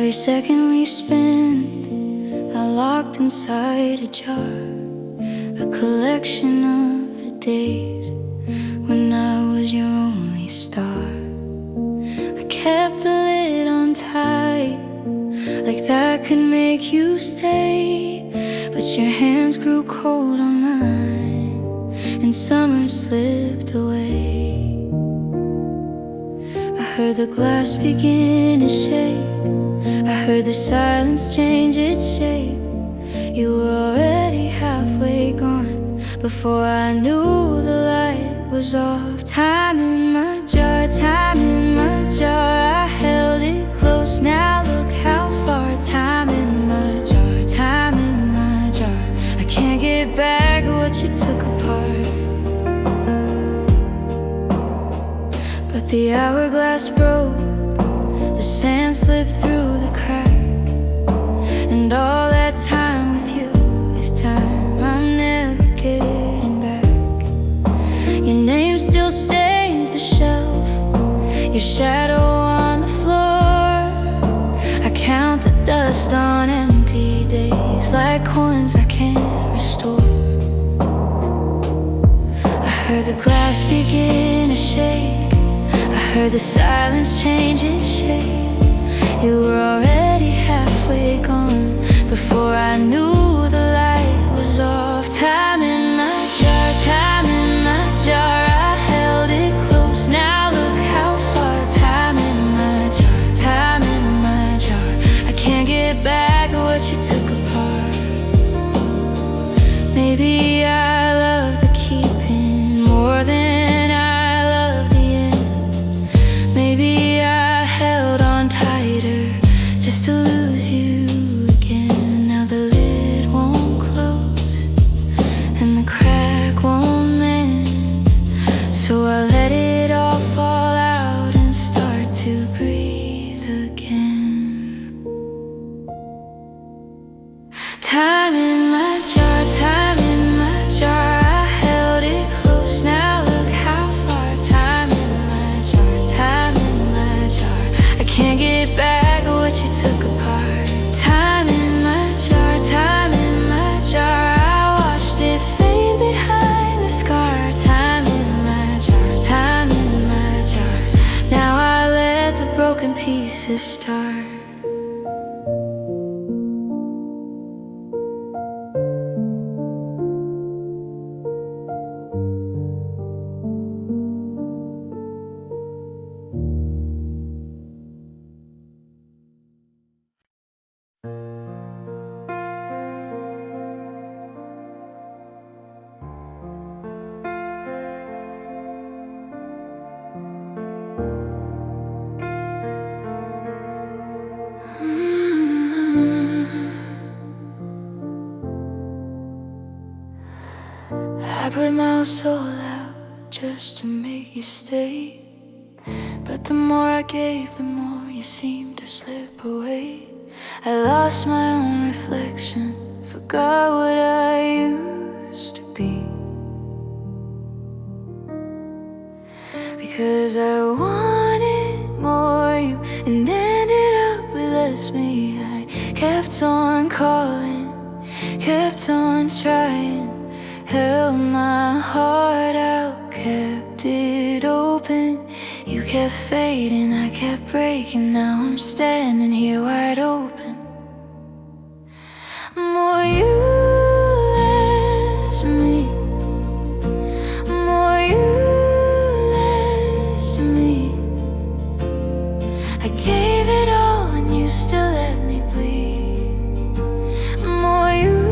Every second we spend, I locked inside a jar, a collection of the days when I was your only star. I kept the lid on tight, like that could make you stay. But your hands grew cold on mine, and summer slipped away. I heard the glass begin to shake, I heard the silence change its shape. You were already halfway gone before I knew the light was off. Time in my jar, time in my jar. I held it close, now look how far. Time in my jar, time in my jar. I can't get back what you took apart. But the hourglass broke, the sand slipped through the crack, and all that time with you is time I'm never getting back. Your name still stains the shelf, your shadow on the floor. I count the dust on empty days like coins I can't restore. I heard the glass begin to shake, I heard the silence change its shape. You were already halfway gone before I knew the light was off. Time in my jar, time in my jar. I held it close, now look how far. Time in my jar, time in my jar. I can't get back what you took apart. Maybe I love the keeping more than I love the end. Maybe I held on tighter just to lose you again. Now the lid won't close and the crack won't mend, so I let it all fall out and start to breathe again. Time in my jar, time in my jar. I held it close, now look how far. Time in my jar, time in my jar. I can't get back what you took apart. Time in my jar, time in my jar. I watched it fade behind the scar. Time in my jar, time in my jar. Now I let the broken pieces start. I poured my soul out just to make you stay, but the more I gave, the more you seemed to slip away. I lost my own reflection, forgot what I used to be, because I wanted more you and ended up with less me. I kept on calling, kept on trying, held my heart out, kept it open. You kept fading, I kept breaking. Now I'm standing here wide open. More you, less me. More you, less me. I gave it all and you still let me bleed. More you,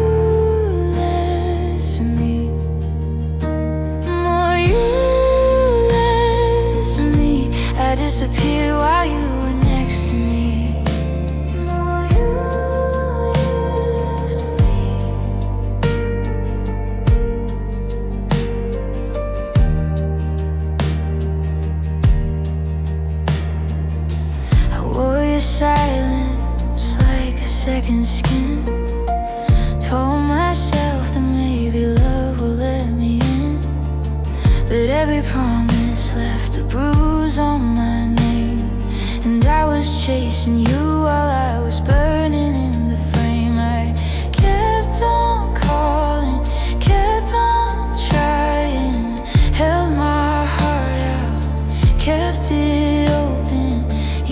I disappeared while you were next to me. More you next to me. I wore your silence like a second skin. Told myself that maybe love will let me in, but every promise left a bruise on my name, and I was chasing you while I was burning in the frame. I kept on calling, kept on trying, held my heart out, kept it open.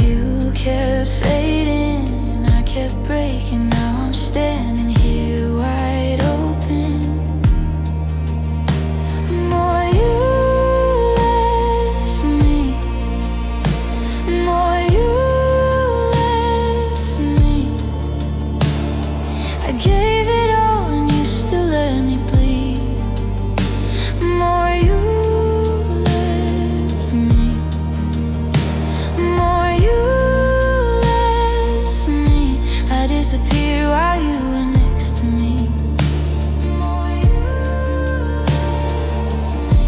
You kept fading and I kept breaking. Now I'm standing here wide open. More you less me, more you less me. I gave it all and you still let me bleed. More you less me, more you less me. I disappeared while you were next to me. More you less me.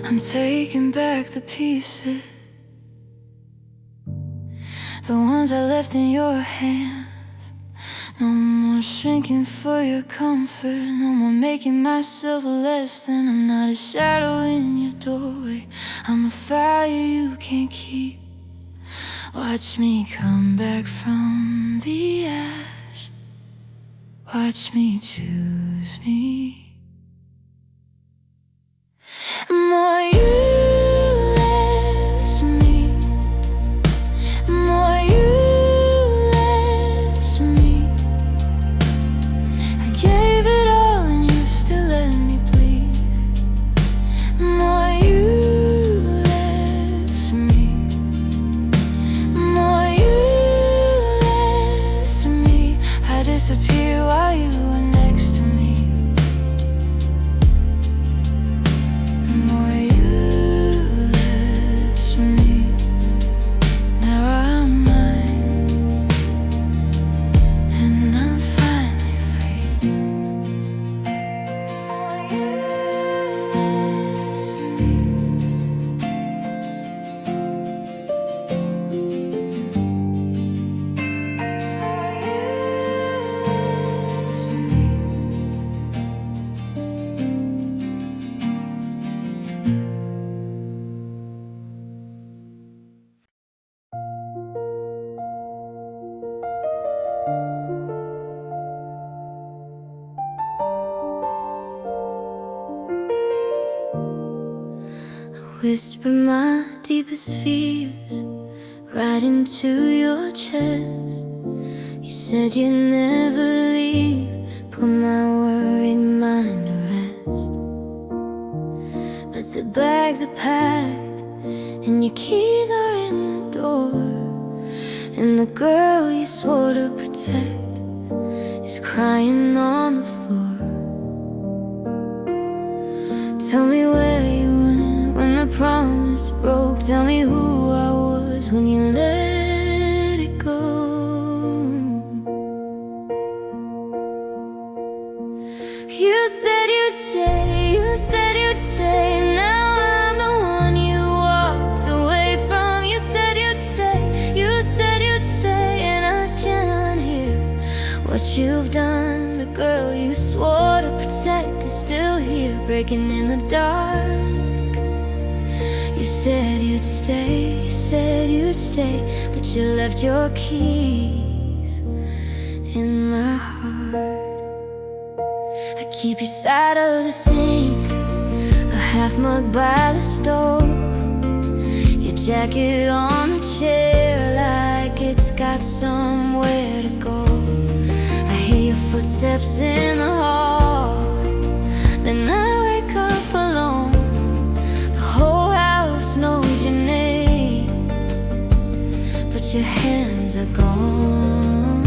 I'm taking back the pieces, the ones I left in your hands. No more shrinking for your comfort, no more making myself less than. I'm not a shadow in your doorway, I'm a fire you can't keep. Watch me come back from the ash, watch me choose me. More you less me, more you less me. I gave it all and you still let me bleed. More you less me, more you less me. I disappear while you were next to me. More you less me. Now I'm mine and I'm finally free. More you less me. Whisper my deepest fears right into your chest. You said you'd never leave, put my worried mind to rest. But the bags are packed and your keys are in the door, and the girl you swore to protect is crying on the floor. Tell me where you went when the promise broke. Tell me who I was when you let it go. You said you'd stay, you said you'd stay. Now I'm the one you walked away from. You said you'd stay, you said you'd stay, and I can't unhear what you've done. The girl you swore to protect is still here, breaking in the dark. You said you'd stay, you said you'd stay, but you left your keys in my heart. I keep your side of the sink, a half mug by the stove, your jacket on the chair like it's got somewhere to go. I hear your footsteps in the hall, then I wake up alone. The whole house knows your name, but your hands are gone.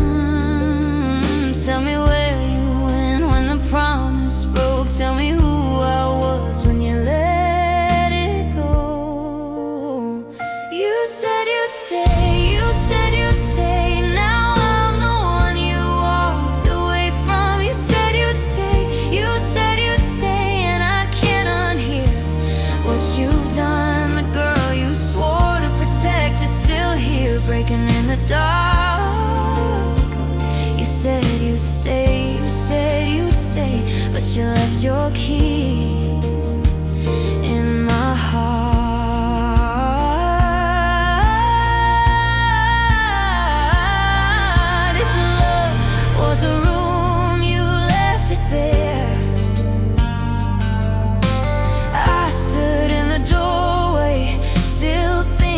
Tell me where you went when the promise broke. Tell me who I was when you let it go. You said you'd stay, you said you'd stay. Now I'm the one you walked away from. You said you'd stay, you said you'd stay, and I can't unhear what you've done. The girl you swore to protect is still here, breaking in the dark. You said you'd stay, you said you'd stay, but you left your keys in my heart.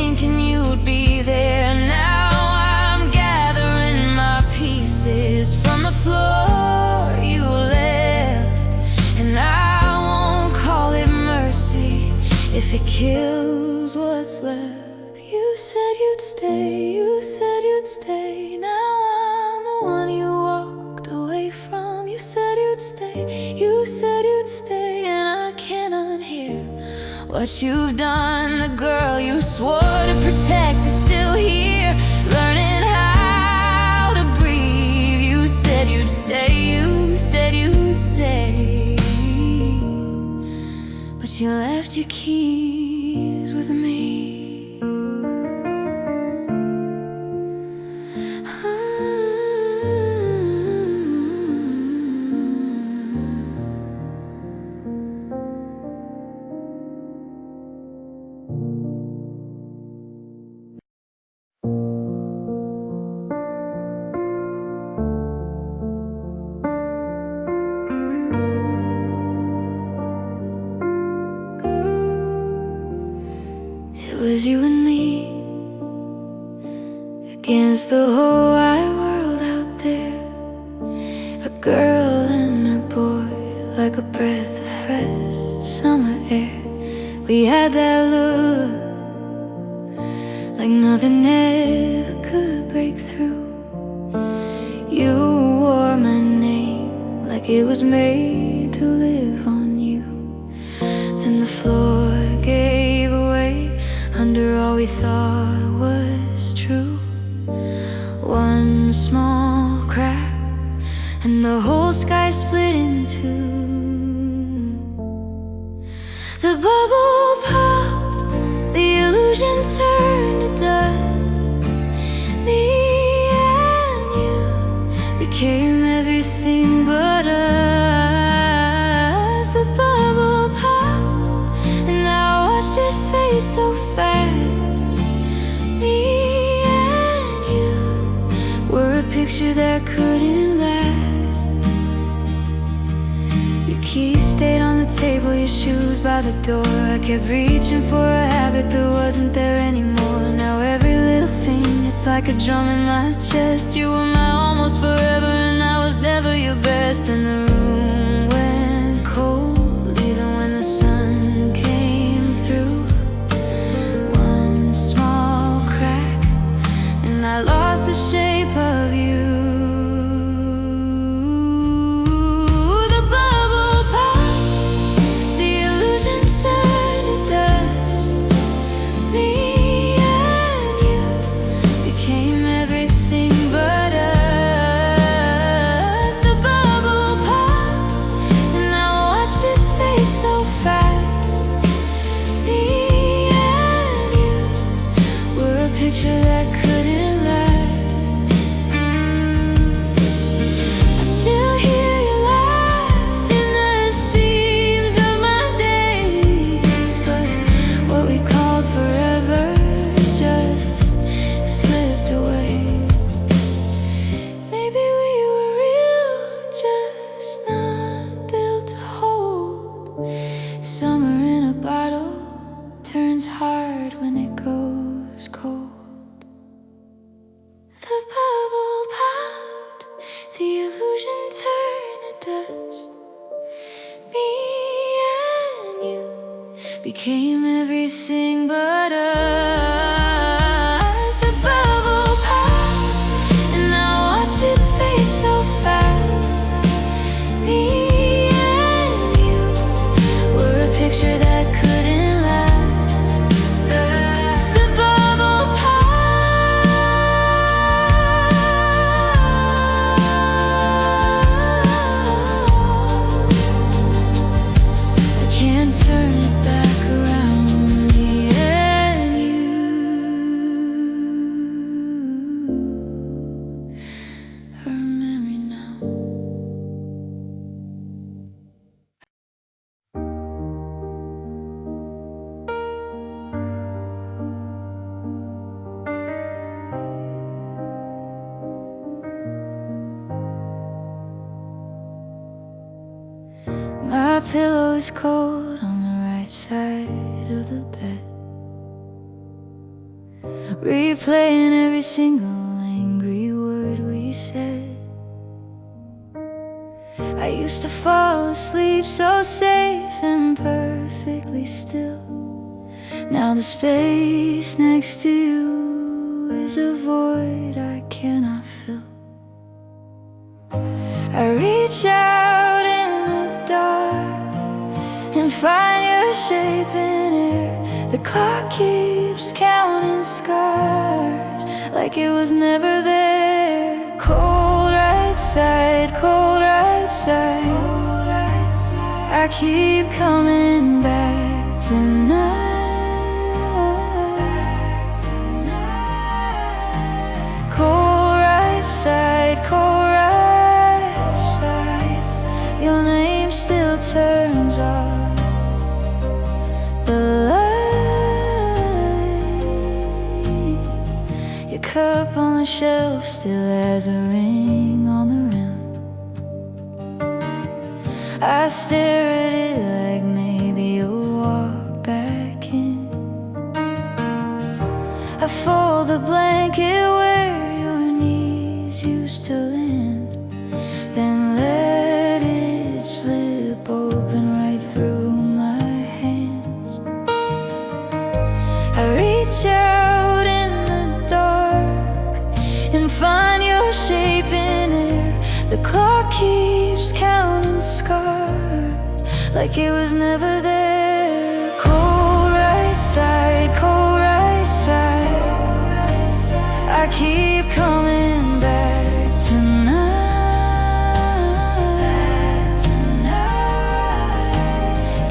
thinking you'd be there. Now I'm gathering my pieces from the floor you left, and I won't call it mercy if it kills what's left. You said you'd stay, you said you'd stay. Now I'm the one you walked away from. You said you'd stay, you said you'd stay, and I can't unhear what you've done. The girl you swore to protect is still here, learning how to breathe. You said you'd stay, you said you'd stay, but you left your keys with me. It was you and me against the whole wide world out there. A girl and her boy, like a breath of fresh summer air. We had that look, like nothing ever could break through. You wore my name like it was made to live on you. Then the floor gave away under all we thought was true. One small crack and the whole sky split in two. The bubble popped, the illusion turned to dust. Me and you became everything but us. The bubble popped and I watched it fade so fast. Me and you were a picture that couldn't last. Your keys stayed on the table, your shoes by the door. I kept reaching for a habit that wasn't there anymore. Now every little thing, it's like a drum in my chest. You were my almost forever and I was never your best. And the room went cold even when the sun came through. One small crack and I lost the shape of you. Picture that couldn't last. I still hear you laugh in the seams of my days, but what we called forever just slipped away. Maybe we were real, just not built to hold. Summer in a bottle turns hard when it goes cold. The bubble popped, the illusion turned to dust. Me and you became everything but us. The bubble popped and I watched it fade so fast. Me and you were a picture that couldn't last. The bubble turn it back around. Me and you are a memory now. My pillow is cold on the right side of the bed. replaying every single angry word we said. I used to fall asleep so safe and perfectly still. Now the space next to you is a void I cannot fill. I reach out in the dark and find your shape in air. The clock keeps counting scars like it was never there. Cold right side, cold right side. I keep coming back tonight. Cold right side, cold right side. Your name still turns off the light. Your cup on the shelf still has a ring on the rim. I stare at it like maybe you'll walk back in. I fold the blanket where your knees used to land, then let it slip open right through my hands. I reach out in the dark and find your shape in air. The clock keeps counting scars like it was never there. Cold right side, cold right side. I keep coming back tonight.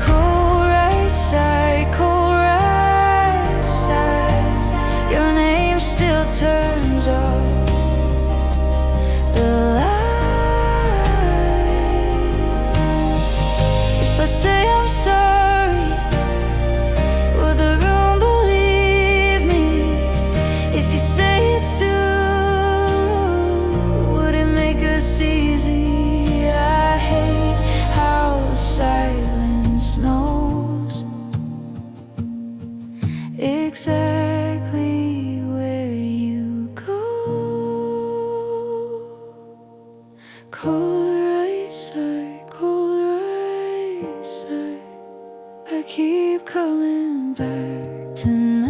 Cold right side, cold right side. Your name still turns off the light. If I say I'm sorry, will the room believe me? If you say it's too, would it make us easy? I hate how silence knows exactly where you go. Cold right side, cold right side. I keep coming back tonight.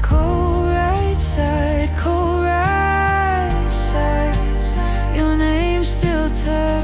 Cold right side, cold right side. Your name still turns